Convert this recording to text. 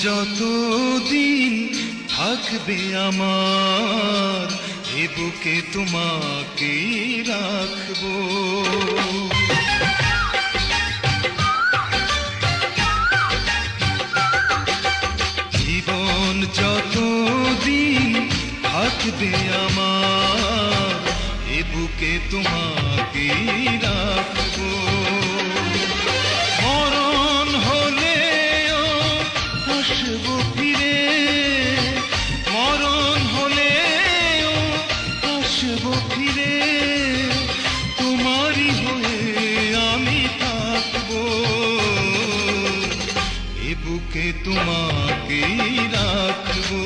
যতদিন থাকবে আমার এ বুকে তোমাকে রাখবো। জীবন যতদিন থাকবে আমার এ বুকে তোমাকে রাখবো। মরণ হলেও আসবো ফিরে, মরণ হলেও আসবো ফিরে, তোমারই হয়ে আমি থাকবো এ বুকে তোমাকে রাখবো।